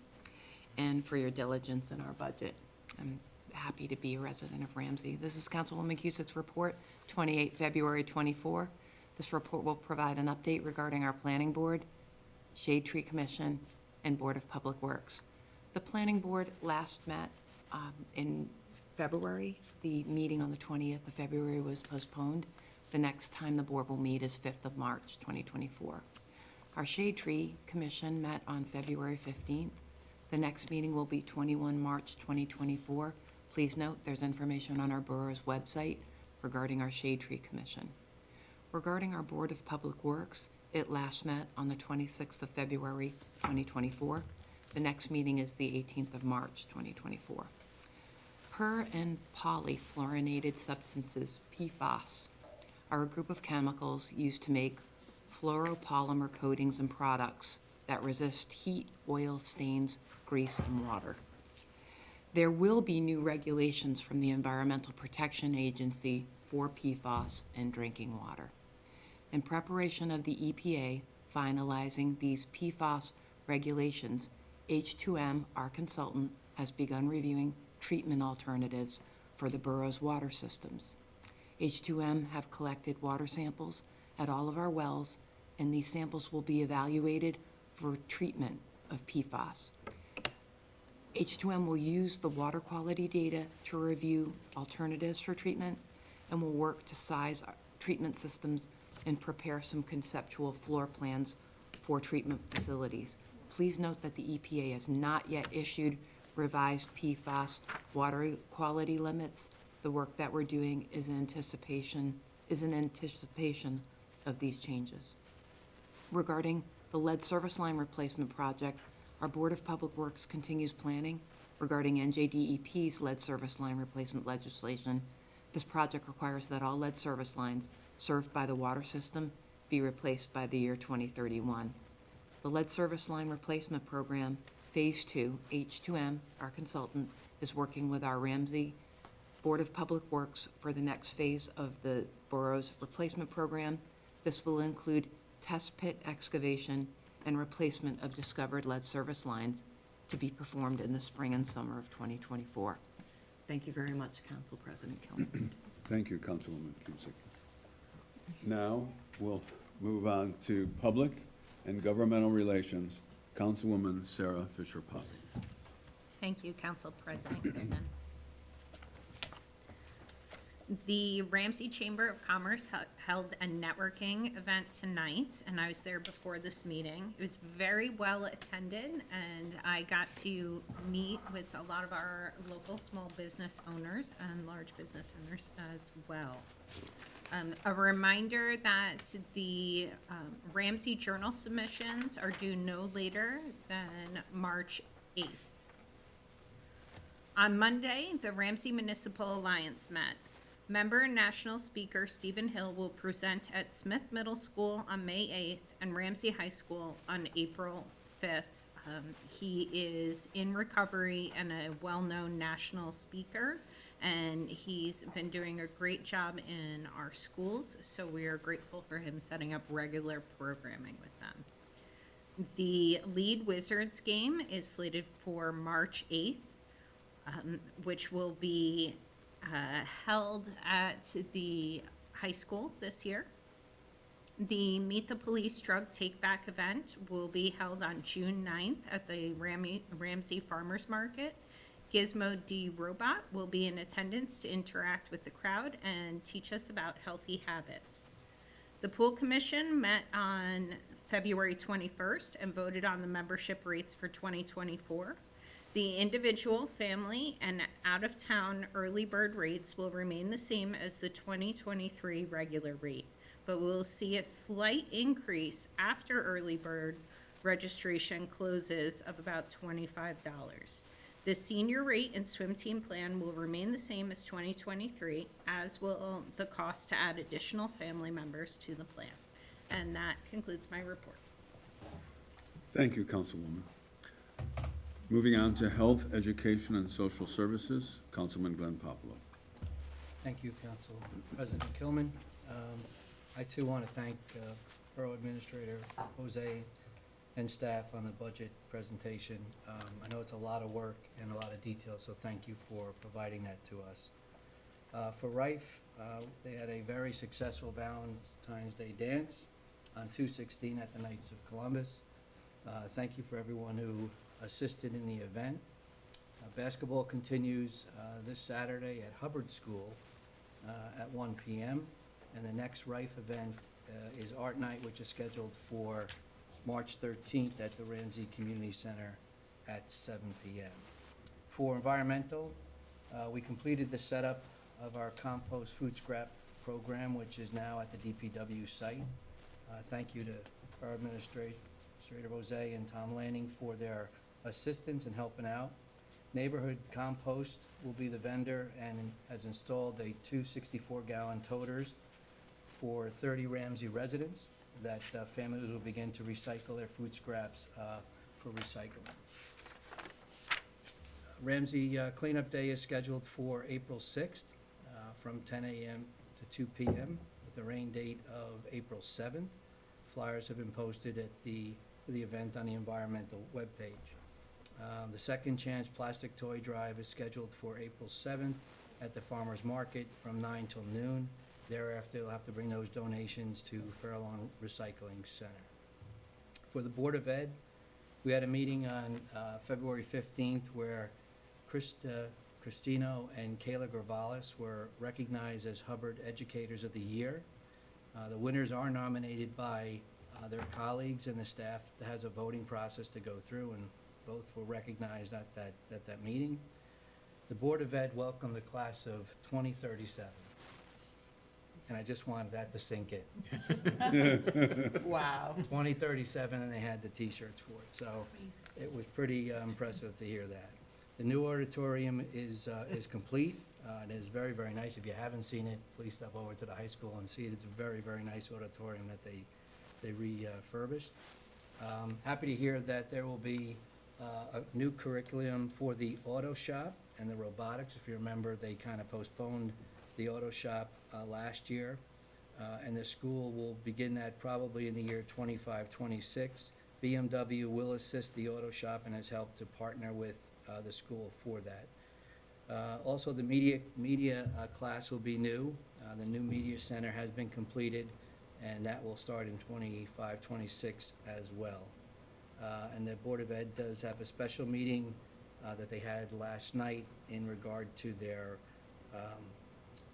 [SPEAKER 4] and for your diligence in our budget. I'm happy to be a resident of Ramsey. This is Councilwoman Cusick's report, 28 February 24. This report will provide an update regarding our Planning Board, Shade Tree Commission, and Board of Public Works. The Planning Board last met in February. The meeting on the 20th of February was postponed. The next time the board will meet is 5th of March, 2024. Our Shade Tree Commission met on February 15th. The next meeting will be 21 March, 2024. Please note there's information on our borough's website regarding our Shade Tree Commission. Regarding our Board of Public Works, it last met on the 26th of February, 2024. The next meeting is the 18th of March, 2024. Per and polyfluorinated substances, PFAS, are a group of chemicals used to make fluoropolymer coatings and products that resist heat, oil, stains, grease, and water. There will be new regulations from the Environmental Protection Agency for PFAS in drinking water. In preparation of the EPA finalizing these PFAS regulations, H2M, our consultant, has begun reviewing treatment alternatives for the borough's water systems. H2M have collected water samples at all of our wells, and these samples will be evaluated for treatment of PFAS. H2M will use the water quality data to review alternatives for treatment and will work to size our treatment systems and prepare some conceptual floor plans for treatment facilities. Please note that the EPA has not yet issued revised PFAS water quality limits. The work that we're doing is in anticipation of these changes. Regarding the lead service line replacement project, our Board of Public Works continues planning regarding NJDEP's lead service line replacement legislation. This project requires that all lead service lines served by the water system be replaced by the year 2031. The lead service line replacement program, Phase 2, H2M, our consultant, is working with our Ramsey Board of Public Works for the next phase of the borough's replacement program. This will include test pit excavation and replacement of discovered lead service lines to be performed in the spring and summer of 2024. Thank you very much, Council President Kilman.
[SPEAKER 1] Thank you, Councilwoman Cusick. Now, we'll move on to Public and Governmental Relations. Councilwoman Sarah Fisher-Poppy.
[SPEAKER 7] Thank you, Council President Goodman. The Ramsey Chamber of Commerce held a networking event tonight, and I was there before this meeting. It was very well attended, and I got to meet with a lot of our local small business owners and large business owners as well. A reminder that the Ramsey Journal submissions are due no later than March 8th. On Monday, the Ramsey Municipal Alliance met. Member and national speaker Stephen Hill will present at Smith Middle School on May 8th and Ramsey High School on April 5th. He is in recovery and a well-known national speaker, and he's been doing a great job in our schools, so we are grateful for him setting up regular programming with them. The Lead Wizards game is slated for March 8th, which will be held at the high school this year. The Meet the Police Drug Take Back event will be held on June 9th at the Ramsey Farmers Market. Gizmo D. Robot will be in attendance to interact with the crowd and teach us about healthy habits. The Pool Commission met on February 21st and voted on the membership rates for 2024. The individual, family, and out-of-town early bird rates will remain the same as the 2023 regular rate, but we'll see a slight increase after early bird registration closes of about $25. The senior rate and swim team plan will remain the same as 2023, as will the cost to add additional family members to the plan. And that concludes my report.
[SPEAKER 1] Thank you, Councilwoman. Moving on to Health, Education, and Social Services, Councilman Glenn Popolo.
[SPEAKER 9] Thank you, Council President Kilman. I too want to thank Borough Administrator Jose and staff on the budget presentation. I know it's a lot of work and a lot of detail, so thank you for providing that to us. For Rife, they had a very successful Valentine's Day dance on 2/16 at the Knights of Columbus. Thank you for everyone who assisted in the event. Basketball continues this Saturday at Hubbard School at 1 p.m. And the next Rife event is Art Night, which is scheduled for March 13th at the Ramsey Community Center at 7 p.m. For environmental, we completed the setup of our compost food scrap program, which is now at the DPW site. Thank you to our Administrator Jose and Tom Lanning for their assistance in helping out. Neighborhood Compost will be the vendor and has installed a 264-gallon toters for 30 Ramsey residents that families will begin to recycle their food scraps for recycling. Ramsey Cleanup Day is scheduled for April 6th from 10 a.m. to 2 p.m. with a rain date of April 7th. Flyers have been posted at the event on the environmental webpage. The Second Chance Plastic Toy Drive is scheduled for April 7th at the Farmers Market from 9 till noon. Thereafter, they'll have to bring those donations to Fairlawn Recycling Center. For the Board of Ed, We had a meeting on February 15th where Christino and Kayla Gravalis were recognized as Hubbard Educators of the Year. The winners are nominated by their colleagues and the staff that has a voting process to go through, and both were recognized at that meeting. The Board of Ed welcomed the class of 2037. And I just wanted that to sink in.
[SPEAKER 6] Wow.
[SPEAKER 9] 2037, and they had the T-shirts for it, so it was pretty impressive to hear that. The new auditorium is complete. It is very, very nice. If you haven't seen it, please step over to the high school and see it. It's a very, very nice auditorium that they refurbished. Happy to hear that there will be a new curriculum for the auto shop and the robotics. If you remember, they kind of postponed the auto shop last year, and the school will begin that probably in the year 25-26. BMW will assist the auto shop and has helped to partner with the school for that. Also, the media class will be new. The new media center has been completed, and that will start in 25-26 as well. And the Board of Ed does have a special meeting that they had last night in regard to their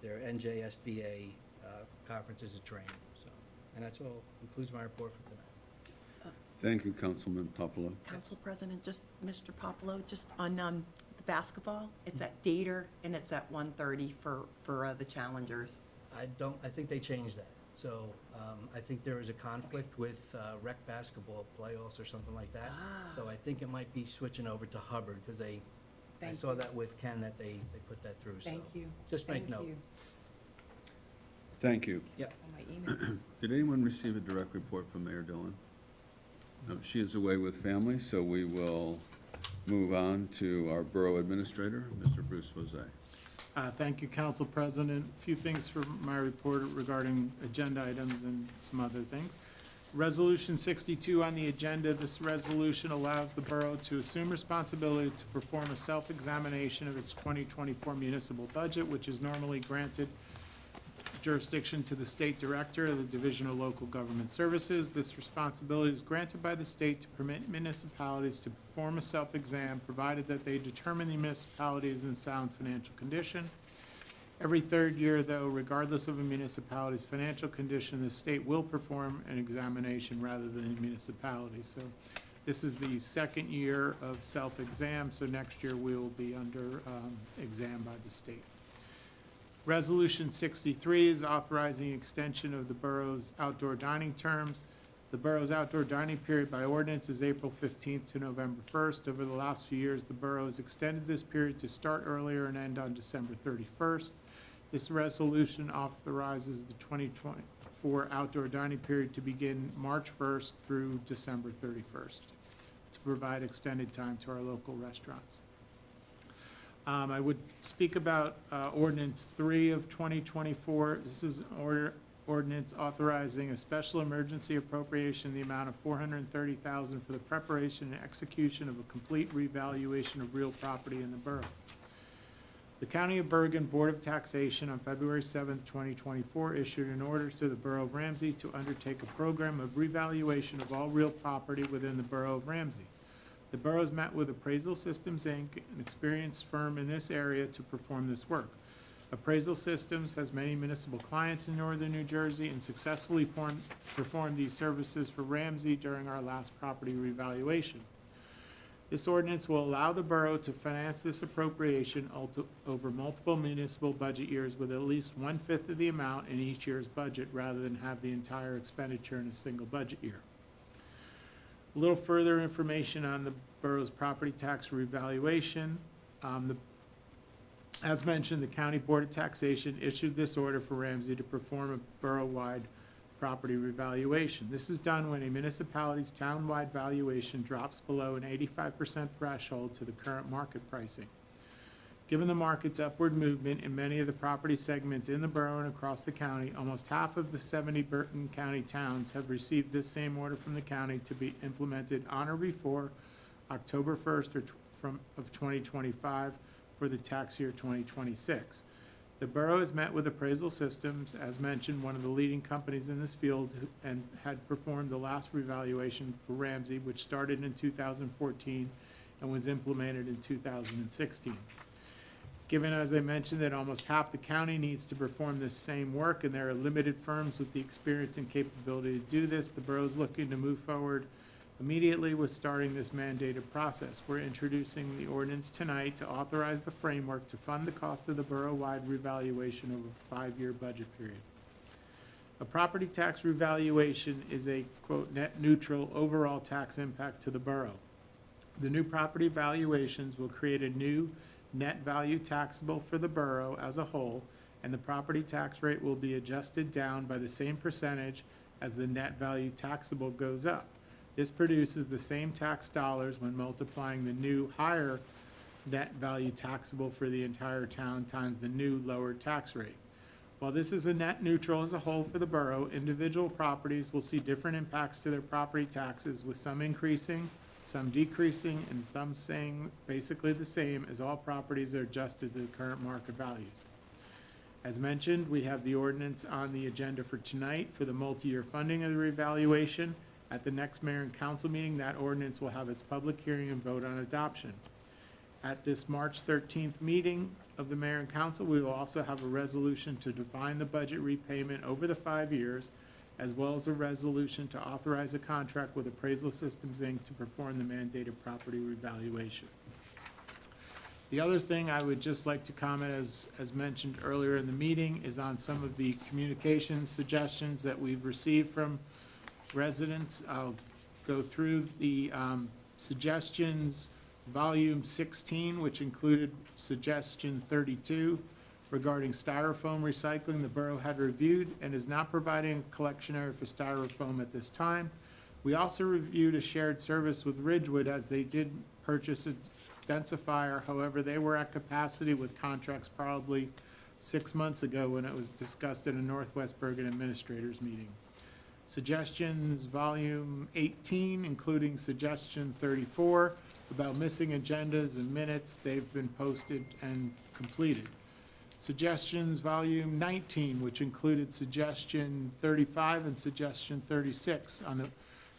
[SPEAKER 9] NJSBA conferences and training. So, and that's all, concludes my report for tonight.
[SPEAKER 1] Thank you, Councilman Popolo.
[SPEAKER 4] Council President, just, Mr. Popolo, just on the basketball, it's at Gator and it's at 1:30 for the challengers.
[SPEAKER 9] I think they changed that. So I think there is a conflict with rec basketball playoffs or something like that. So I think it might be switching over to Hubbard, because I
[SPEAKER 4] Thank
[SPEAKER 9] saw that with Ken, that they put that through, so.
[SPEAKER 4] Thank you.
[SPEAKER 9] Just make
[SPEAKER 4] Thank
[SPEAKER 9] note.
[SPEAKER 4] you.
[SPEAKER 1] Thank you.
[SPEAKER 9] Yep.
[SPEAKER 4] On my email.
[SPEAKER 1] Did anyone receive a direct report from Mayor Dillon? No, she is away with family, so we will move on to our Borough Administrator, Mr. Bruce Jose.
[SPEAKER 8] Thank you, Council President. A few things from my report regarding agenda items and some other things. Resolution 62 on the agenda. This resolution allows the borough to assume responsibility to perform a self-examination of its 2024 municipal budget, which is normally granted jurisdiction to the State Director of the Division of Local Government Services. This responsibility is granted by the state to permit municipalities to perform a self-exam, provided that they determine the municipality is in sound financial condition. Every third year, though, regardless of a municipality's financial condition, the state will perform an examination rather than the municipality. So this is the second year of self-exam, so next year we will be under exam by the state. Resolution 63 is authorizing extension of the borough's outdoor dining terms. The borough's outdoor dining period by ordinance is April 15th to November 1st. Over the last few years, the borough has extended this period to start earlier and end on December 31st. This resolution authorizes the 2024 outdoor dining period to begin March 1st through December 31st to provide extended time to our local restaurants. I would speak about Ordinance 3 of 2024. This is an ordinance authorizing a special emergency appropriation in the amount of $430,000 for the preparation and execution of a complete revaluation of real property in the borough. The County of Bergen Board of Taxation on February 7th, 2024 issued an order to the Borough of Ramsey to undertake a program of revaluation of all real property within the Borough of Ramsey. The borough has met with Appraisal Systems, Inc., an experienced firm in this area, to perform this work. Appraisal Systems has many municipal clients in northern New Jersey and successfully performed these services for Ramsey during our last property revaluation. This ordinance will allow the borough to finance this appropriation over multiple municipal budget years with at least 1/5 of the amount in each year's budget, rather than have the entire expenditure in a single budget year. A little further information on the borough's property tax revaluation. As mentioned, the County Board of Taxation issued this order for Ramsey to perform a borough-wide property revaluation. This is done when a municipality's town-wide valuation drops below an 85% threshold to the current market pricing. Given the market's upward movement in many of the property segments in the borough and across the county, almost half of the 70 Burton County towns have received this same order from the county to be implemented on or before October 1st of 2025 for the tax year 2026. The borough has met with Appraisal Systems, as mentioned, one of the leading companies in this field, and had performed the last revaluation for Ramsey, which started in 2014 and was implemented in 2016. Given, as I mentioned, that almost half the county needs to perform this same work, and there are limited firms with the experience and capability to do this, the borough is looking to move forward immediately with starting this mandated process. We're introducing the ordinance tonight to authorize the framework to fund the cost of the borough-wide revaluation over a 5-year budget period. A property tax revaluation is a, quote, net neutral overall tax impact to the borough. The new property valuations will create a new net value taxable for the borough as a whole, and the property tax rate will be adjusted down by the same percentage as the net value taxable goes up. This produces the same tax dollars when multiplying the new higher net value taxable for the entire town times the new lower tax rate. While this is a net neutral as a whole for the borough, individual properties will see different impacts to their property taxes, with some increasing, some decreasing, and some staying basically the same, as all properties are adjusted to the current market values. As mentioned, we have the ordinance on the agenda for tonight for the multi-year funding of the revaluation. At the next mayor and council meeting, that ordinance will have its public hearing and vote on adoption. At this March 13th meeting of the mayor and council, we will also have a resolution to define the budget repayment over the 5 years, as well as a resolution to authorize a contract with Appraisal Systems, Inc. to perform the mandated property revaluation. The other thing I would just like to comment, as mentioned earlier in the meeting, is on some of the communications suggestions that we've received from residents. I'll go through the suggestions. Volume 16, which included suggestion 32 regarding styrofoam recycling, the borough had reviewed and is not providing a collection area for styrofoam at this time. We also reviewed a shared service with Ridgewood, as they did purchase a densifier. However, they were at capacity with contracts probably 6 months ago when it was discussed at a Northwest Bergen administrators meeting. Suggestions, volume 18, including suggestion 34 about missing agendas and minutes. They've been posted and completed. Suggestions, volume 19, which included suggestion 35 and suggestion 36. On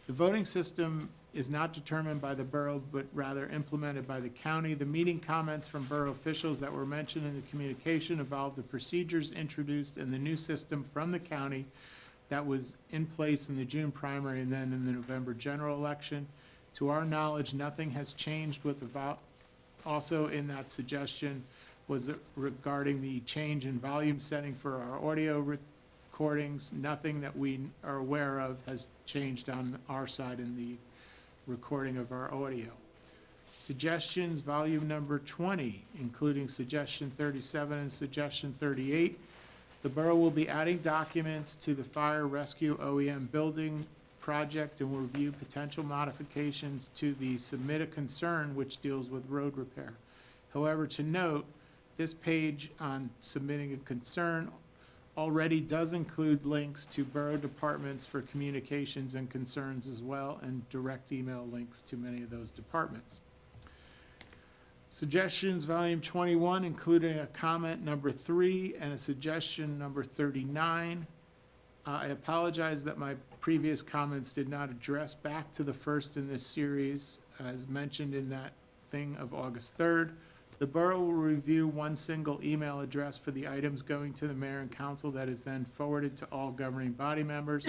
[SPEAKER 8] the voting system is not determined by the borough, but rather implemented by the county. The meeting comments from borough officials that were mentioned in the communication involved the procedures introduced in the new system from the county that was in place in the June primary and then in the November general election. To our knowledge, nothing has changed with the vote. Also in that suggestion was regarding the change in volume setting for our audio recordings. Nothing that we are aware of has changed on our side in the recording of our audio. Suggestions, volume number 20, including suggestion 37 and suggestion 38. The borough will be adding documents to the fire rescue OEM building project and will review potential modifications to the submit a concern, which deals with road repair. However, to note, this page on submitting a concern already does include links to borough departments for communications and concerns as well, and direct email links to many of those departments. Suggestions, volume 21, including a comment number 3 and a suggestion number 39. I apologize that my previous comments did not address back to the first in this series, as mentioned in that thing of August 3rd. The borough will review one single email address for the items going to the mayor and council that is then forwarded to all governing body members.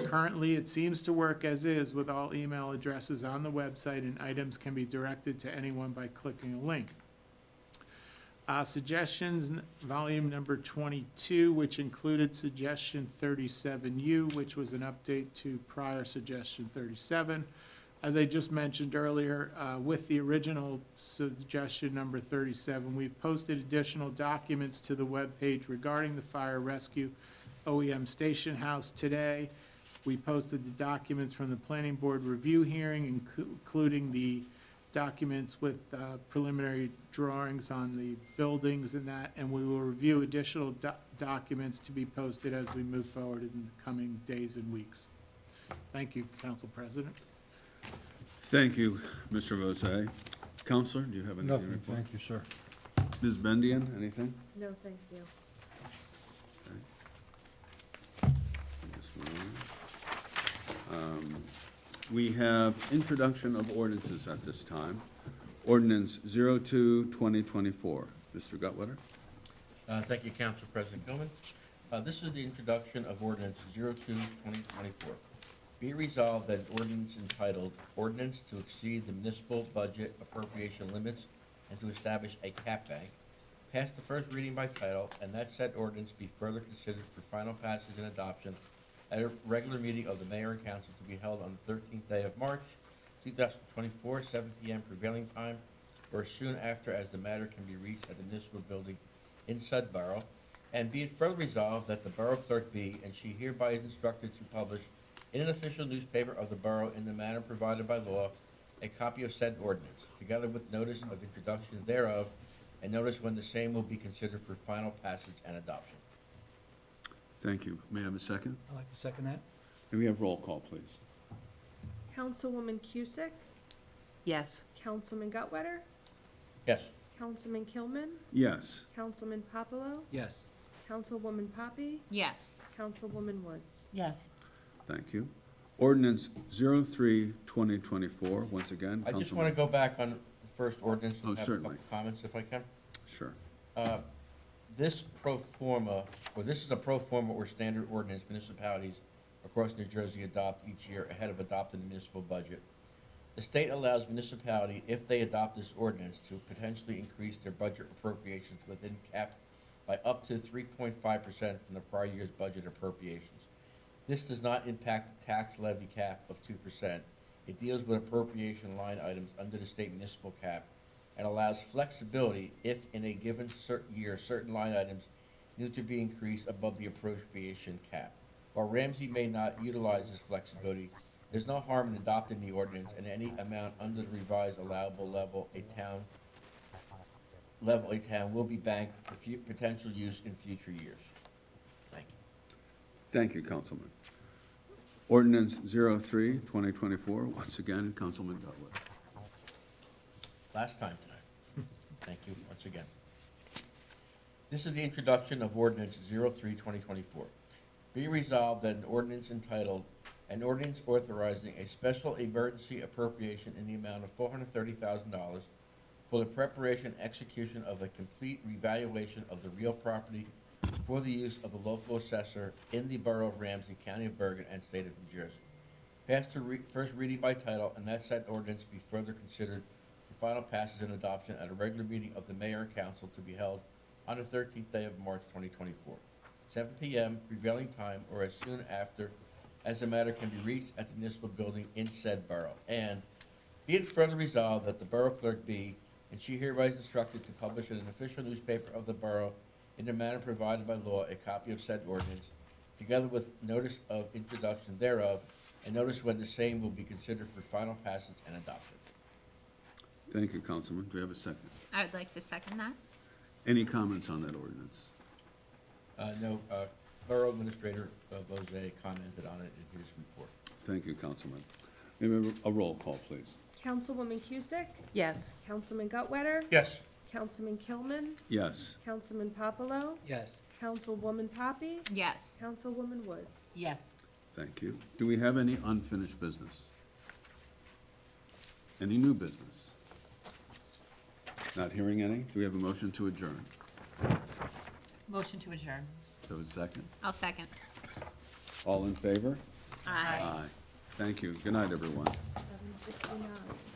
[SPEAKER 8] Currently, it seems to work as is with all email addresses on the website, and items can be directed to anyone by clicking a link. Suggestions, volume number 22, which included suggestion 37U, which was an update to prior suggestion 37. As I just mentioned earlier, with the original suggestion number 37, we've posted additional documents to the webpage regarding the fire rescue OEM station house today. We posted the documents from the planning board review hearing, including the documents with preliminary drawings on the buildings and that, and we will review additional documents to be posted as we move forward in the coming days and weeks. Thank you, Council President.
[SPEAKER 1] Thank you, Mr. Vosay. Counselor, do you have anything to
[SPEAKER 10] Nothing,
[SPEAKER 1] report?
[SPEAKER 10] thank you, sir.
[SPEAKER 1] Ms. Bendian, anything?
[SPEAKER 3] No, thank you.
[SPEAKER 1] We have introduction of ordinances at this time. Ordinance 02-2024. Mr. Gutwetter?
[SPEAKER 2] Thank you, Council President Gilman. This is the introduction of ordinance 02-2024. Be resolved that an ordinance entitled, Ordinance to Exceed the Municipal Budget Appropriation Limits and to Establish a Cap Bank, pass the first reading by title, and that said ordinance be further considered for final passage and adoption at a regular meeting of the mayor and council to be held on the 13th day of March, 2024, 7 p.m. prevailing time, or soon after, as the matter can be reached at the municipal building in said borough. And be it further resolved that the borough clerk be, and she hereby is instructed to publish in an official newspaper of the borough in the manner provided by law, a copy of said ordinance, together with notice of introduction thereof, and notice when the same will be considered for final passage and adoption.
[SPEAKER 1] Thank you. May I have a second?
[SPEAKER 9] I'd like to second that.
[SPEAKER 1] May we have roll call, please?
[SPEAKER 3] Councilwoman Cusick,
[SPEAKER 4] Yes.
[SPEAKER 3] Councilman Gutwetter,
[SPEAKER 2] Yes.
[SPEAKER 3] Councilman Kilman,
[SPEAKER 1] Yes.
[SPEAKER 3] Councilman Popolo,
[SPEAKER 9] Yes.
[SPEAKER 3] Councilwoman Poppy,
[SPEAKER 7] Yes.
[SPEAKER 3] Councilwoman Woods.
[SPEAKER 6] Yes.
[SPEAKER 1] Thank you. Ordinance 03-2024. Once again,
[SPEAKER 2] I just
[SPEAKER 1] Councilman-
[SPEAKER 2] want to go back on the first ordinance
[SPEAKER 1] Oh,
[SPEAKER 2] and have a
[SPEAKER 1] certainly.
[SPEAKER 2] couple comments if I can.
[SPEAKER 1] Sure.
[SPEAKER 2] This pro forma, or this is a pro forma or standard ordinance municipalities across New Jersey adopt each year ahead of adopting the municipal budget. The state allows municipality, if they adopt this ordinance, to potentially increase their budget appropriations within cap by up to 3.5% from the prior year's budget appropriations. This does not impact the tax levy cap of 2%. It deals with appropriation line items under the state municipal cap and allows flexibility if in a given year, certain line items need to be increased above the appropriation cap. While Ramsey may not utilize this flexibility, there's no harm in adopting the ordinance, and any amount under the revised allowable level a town will be banked for potential use in future years. Thank you.
[SPEAKER 1] Thank you, Councilman. Ordinance 03-2024. Once again, Councilman Gutwetter.
[SPEAKER 2] Last time tonight. Thank you once again. This is the introduction of ordinance 03-2024. Be resolved that an ordinance entitled, an ordinance authorizing a special emergency appropriation in the amount of $430,000 for the preparation and execution of a complete revaluation of the real property for the use of the local assessor in the Borough of Ramsey, County of Bergen, and State of New Jersey. Passed to first reading by title, and that said ordinance be further considered for final passage and adoption at a regular meeting of the mayor and council to be held on the 13th day of March 2024, 7 p.m. prevailing time, or as soon after as the matter can be reached at the municipal building in said borough. And be it further resolved that the borough clerk be, and she hereby is instructed to publish in an official newspaper of the borough in the manner provided by law a copy of said ordinance, together with notice of introduction thereof, and notice when the same will be considered for final passage and adoption.
[SPEAKER 1] Thank you, Councilman. Do we have a second?
[SPEAKER 7] I would like to second that.
[SPEAKER 1] Any comments on that ordinance?
[SPEAKER 2] No, Borough Administrator Bozay commented on it in his report.
[SPEAKER 1] Thank you, Councilman. May we have a roll call, please?
[SPEAKER 3] Councilwoman Cusick,
[SPEAKER 4] Yes.
[SPEAKER 3] Councilman Gutwetter,
[SPEAKER 2] Yes.
[SPEAKER 3] Councilman Kilman,
[SPEAKER 1] Yes.
[SPEAKER 3] Councilman Popolo,
[SPEAKER 9] Yes.
[SPEAKER 3] Councilwoman Poppy,
[SPEAKER 7] Yes.
[SPEAKER 3] Councilwoman Woods.
[SPEAKER 6] Yes.
[SPEAKER 1] Thank you. Do we have any unfinished business? Any new business? Not hearing any. Do we have a motion to adjourn?
[SPEAKER 6] Motion to adjourn.
[SPEAKER 1] Do we have a second?
[SPEAKER 7] I'll second.
[SPEAKER 1] All in favor?
[SPEAKER 7] Aye.
[SPEAKER 1] Aye. Thank you. Good night, everyone.
[SPEAKER 3] 7:59.